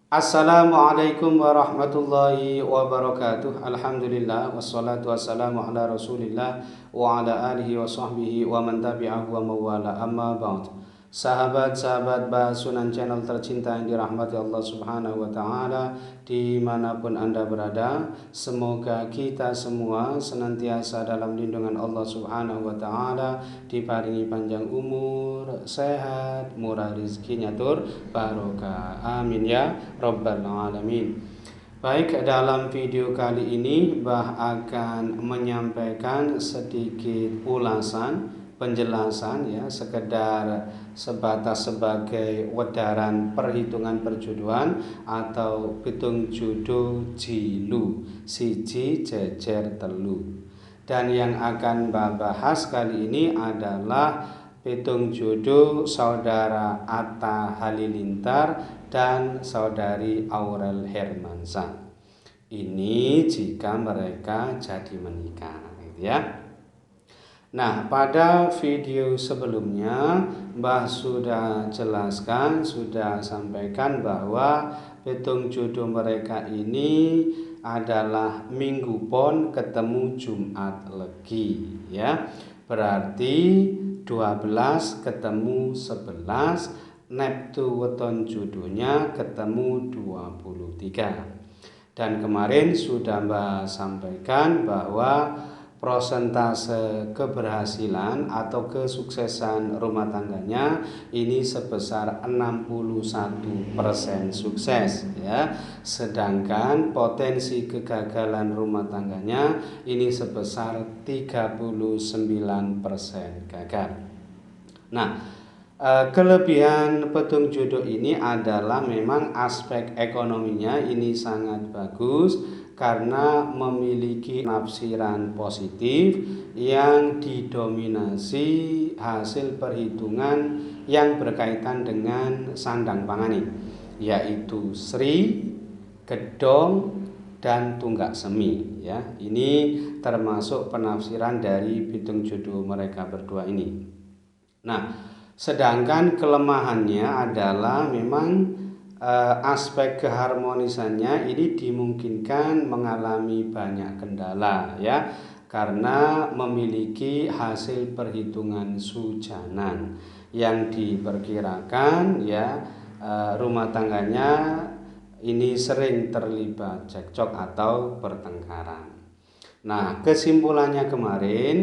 Assalamualaikum warahmatullahi wabarakatuh. Alhamdulillah wassalatu wassalamu ala Rasulillah wa ala alihi wa sahbihi wa man tabi'ahu wa mawala amma ba'd. Sahabat-sahabat Sunan Channel tercinta yang dirahmati Allah Subhanahu wa taala dimanapun Anda berada, semoga kita semua senantiasa dalam lindungan Allah Subhanahu wa taala, diparingi panjang umur, sehat, murah rezekinya tur barokah. Amin ya rabbal alamin. Baik, dalam video kali ini Mbah akan menyampaikan sedikit ulasan penjelasan ya, sekedar sebatas sebagai wedaran perhitungan perjodohan atau pitung jodoh jilu siji jejer telu. Dan yang akan Mbah bahas kali ini adalah pitung jodoh saudara Atta Halilintar dan saudari Aurel Hermansyah. Ini jika mereka jadi menikah, gitu ya. Nah, pada video sebelumnya Mbah sudah jelaskan, sudah sampaikan bahwa pitung jodoh mereka ini adalah Minggu Pon ketemu Jumat Legi ya. Berarti 12 ketemu 11, Neptu weton jodohnya ketemu 23. Dan kemarin sudah Mbah sampaikan bahwa prosentase keberhasilan atau kesuksesan rumah tangganya ini sebesar 61% sukses ya. Sedangkan potensi kegagalan rumah tangganya ini sebesar 39% gagal. Nah, kelebihan petung jodoh ini adalah memang aspek ekonominya ini sangat bagus karena memiliki penafsiran positif yang didominasi hasil perhitungan yang berkaitan dengan sandang pangani, yaitu Sri, Gedong, dan Tunggak Semi ya. Ini termasuk penafsiran dari pitung jodoh mereka berdua ini. Nah, sedangkan kelemahannya adalah memang aspek keharmonisannya ini dimungkinkan mengalami banyak kendala ya, karena memiliki hasil perhitungan sujanan yang diperkirakan ya, rumah tangganya ini sering terlibat cekcok atau pertengkaran. Nah, kesimpulannya kemarin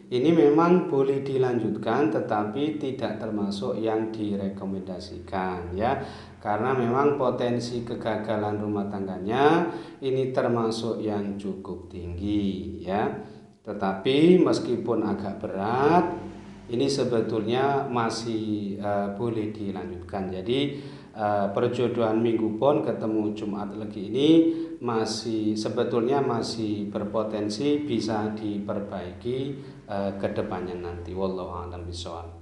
ini memang boleh dilanjutkan tetapi tidak termasuk yang direkomendasikan ya, karena memang potensi kegagalan rumah tangganya ini termasuk yang cukup tinggi ya. Tetapi meskipun agak berat, ini sebetulnya masih boleh dilanjutkan. Jadi perjodohan Minggu Pon ketemu Jumat Legi ini sebetulnya masih berpotensi bisa diperbaiki ke depannya nanti. Wallahu a'lam bishawab.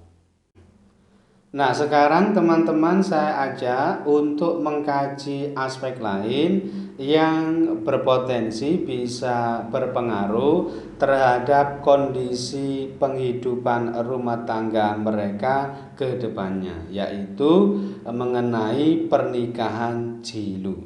Nah, sekarang teman-teman saya ajak untuk mengkaji aspek lain yang berpotensi bisa berpengaruh terhadap kondisi penghidupan rumah tangga mereka ke depannya, yaitu mengenai pernikahan jilu.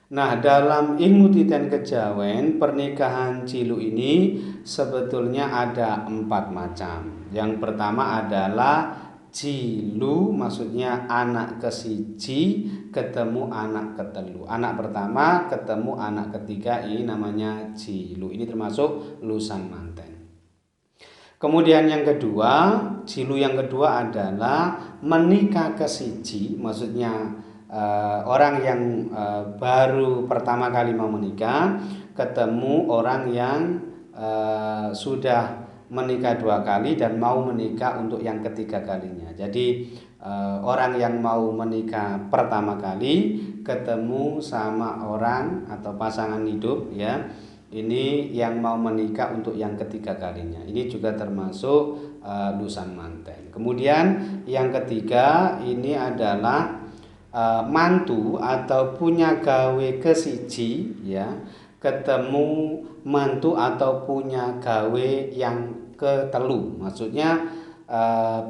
Nah, dalam ilmu titen kejawen, pernikahan jilu ini sebetulnya ada 4 macam. Yang pertama adalah jilu, maksudnya anak kesiji ketemu anak ketelu. Anak pertama ketemu anak ketiga, ini namanya jilu. Ini termasuk lusan manten. Kemudian yang kedua, jilu yang kedua adalah menikah kesiji, maksudnya orang yang baru pertama kali mau menikah ketemu orang yang sudah menikah 2 kali dan mau menikah untuk yang ketiga kalinya. Jadi orang yang mau menikah pertama kali ketemu sama orang atau pasangan hidup ya, ini yang mau menikah untuk yang ketiga kalinya. Ini juga termasuk lusan manten. Kemudian yang ketiga ini adalah mantu atau punya gawe kesiji ya, ketemu mantu atau punya gawe yang ketelu. Maksudnya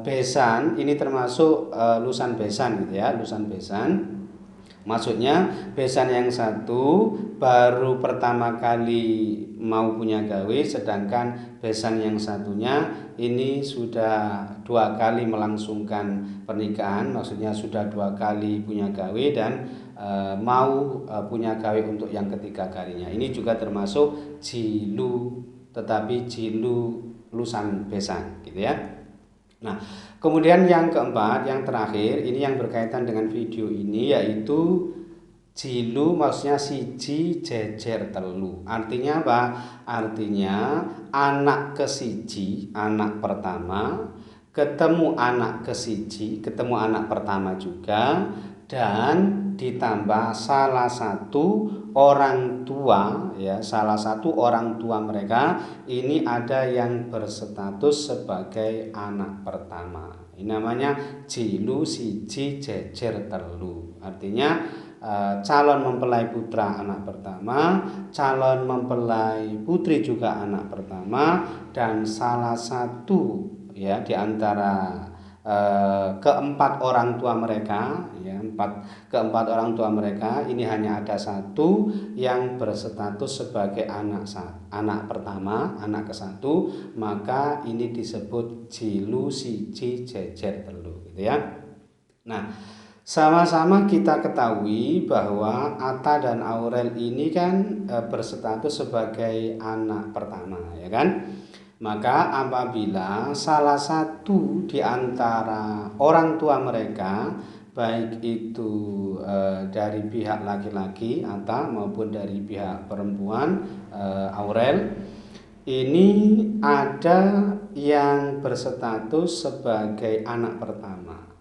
besan ini termasuk lusan besan gitu ya, lusan besan. Maksudnya besan yang satu baru pertama kali mau punya gawe, sedangkan besan yang satunya ini sudah 2 kali melangsungkan pernikahan, maksudnya sudah 2 kali punya gawe dan mau punya gawe untuk yang ketiga kalinya. Ini juga termasuk jilu, tetapi jilu lusan besan gitu ya. Nah, kemudian yang keempat, yang terakhir, ini yang berkaitan dengan video ini, yaitu jilu, maksudnya siji jejer telu. Artinya apa? Artinya anak kesiji, anak pertama, ketemu anak kesiji, ketemu anak pertama juga, dan ditambah salah satu orang tua, ya, salah satu orang tua mereka ini ada yang berstatus sebagai anak pertama. Ini namanya jilu siji jejer telu. Artinya calon mempelai putra anak pertama, calon mempelai putri juga anak pertama, dan salah satu ya di antara keempat orang tua mereka, ya, keempat orang tua mereka ini hanya ada satu yang berstatus sebagai anak pertama, anak ke-1, maka ini disebut jilu siji jejer telu gitu ya. Nah, sama-sama kita ketahui bahwa Atta dan Aurel ini kan berstatus sebagai anak pertama, ya kan? Maka apabila salah satu di antara orang tua mereka, baik itu dari pihak laki-laki Atta maupun dari pihak perempuan Aurel, ini ada yang berstatus sebagai anak pertama,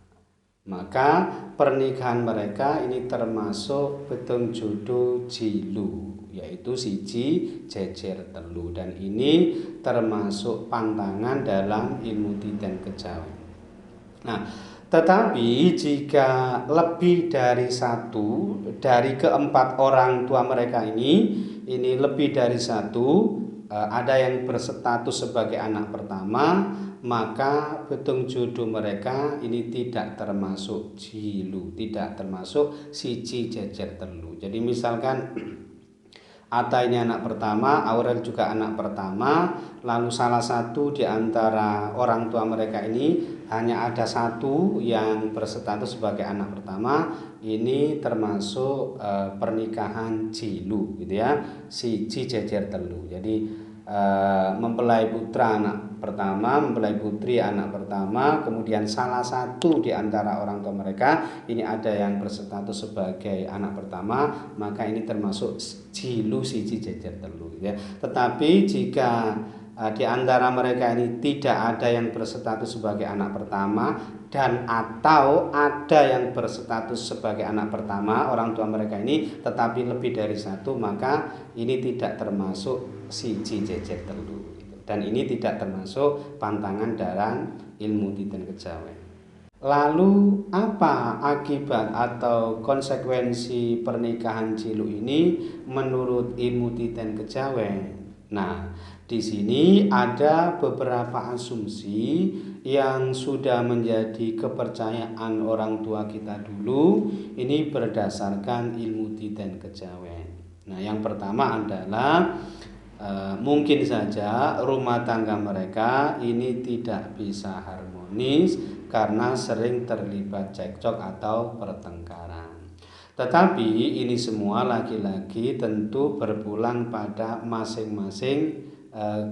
maka pernikahan mereka ini termasuk betung jodoh jilu, yaitu siji jejer telu, dan ini termasuk pantangan dalam ilmu titen kejawen. Nah, tetapi jika lebih dari satu dari keempat orang tua mereka ini lebih dari satu ada yang berstatus sebagai anak pertama, maka betung jodoh mereka ini tidak termasuk jilu, tidak termasuk siji jejer telu. Jadi misalkan Atta ini anak pertama, Aurel juga anak pertama, lalu salah satu di antara orang tua mereka ini hanya ada satu yang berstatus sebagai anak pertama, ini termasuk pernikahan jilu gitu ya, siji jejer telu. Jadi mempelai putra anak pertama, mempelai putri anak pertama, kemudian salah satu di antara orang tua mereka ini ada yang berstatus sebagai anak pertama, maka ini termasuk jilu siji jejer telu ya. Tetapi jika di antara mereka ini tidak ada yang berstatus sebagai anak pertama dan atau ada yang berstatus sebagai anak pertama orang tua mereka ini tetapi lebih dari satu, maka ini tidak termasuk siji jejer telu, dan ini tidak termasuk pantangan dalam ilmu titen kejawen. Lalu apa akibat atau konsekuensi pernikahan jilu ini menurut ilmu titen kejawen? Nah, di sini ada beberapa asumsi yang sudah menjadi kepercayaan orang tua kita dulu, ini berdasarkan ilmu titen kejawen. Nah, yang pertama adalah mungkin saja rumah tangga mereka ini tidak bisa harmonis karena sering terlibat cekcok atau pertengkaran. Tetapi ini semua lagi-lagi tentu berpulang pada masing-masing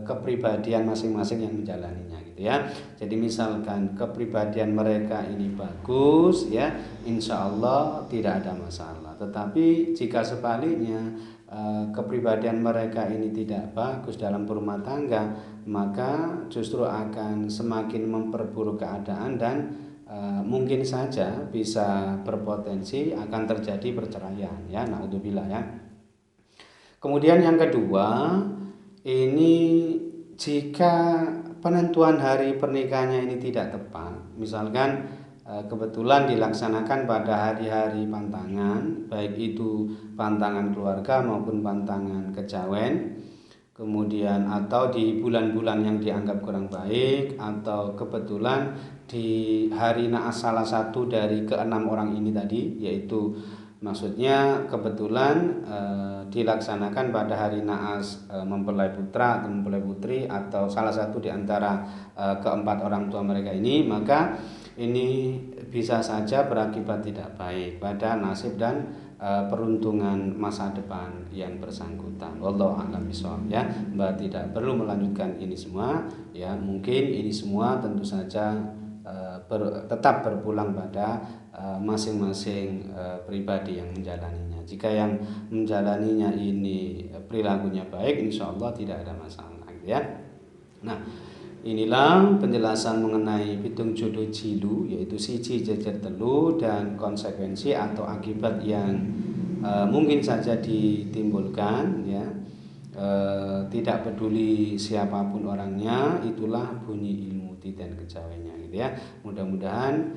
kepribadian masing-masing yang menjalaninya gitu ya. Jadi misalkan kepribadian mereka ini bagus ya, insya Allah tidak ada masalah. Tetapi jika sebaliknya kepribadian mereka ini tidak bagus dalam berumah tangga, maka justru akan semakin memperburuk keadaan dan mungkin saja bisa berpotensi akan terjadi perceraian ya, naudzubillah ya. Kemudian yang kedua, ini jika penentuan hari pernikahannya ini tidak tepat, misalkan kebetulan dilaksanakan pada hari-hari pantangan, baik itu pantangan keluarga maupun pantangan kejawen, kemudian atau di bulan-bulan yang dianggap kurang baik, atau kebetulan di hari naas salah satu dari ke-6 orang ini tadi, yaitu Maksudnya kebetulan dilaksanakan pada hari naas mempelai putra atau mempelai putri atau salah satu di antara keempat orang tua mereka ini, maka ini bisa saja berakibat tidak baik pada nasib dan peruntungan masa depan yang bersangkutan. Wallahu a'lam bishawab, ya. Mbak tidak perlu melanjutkan ini semua, ya. Mungkin ini semua tentu saja tetap berpulang pada masing-masing pribadi yang menjalaninya. Jika yang menjalaninya ini perilakunya baik, insya Allah tidak ada masalah, gitu ya. Nah, inilah penjelasan mengenai pitung jodoh jilu, yaitu siji jejer telu dan konsekuensi atau akibat yang mungkin saja ditimbulkan, ya. Tidak peduli siapapun orangnya, itulah bunyi ilmu dan kejawennya, gitu ya. Mudah-mudahan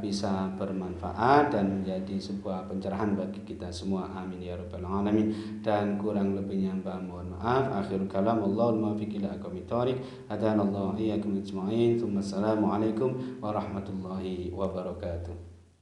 bisa bermanfaat dan menjadi sebuah pencerahan bagi kita semua. Amin ya rabbal alamin. Dan kurang lebihnya Mbak mohon maaf. Akhirul kalam, Allahul muwaffiq ila aqwamit thoriq. Hadanallahu iyyakum ajma'in. Assalamualaikum warahmatullahi wabarakatuh.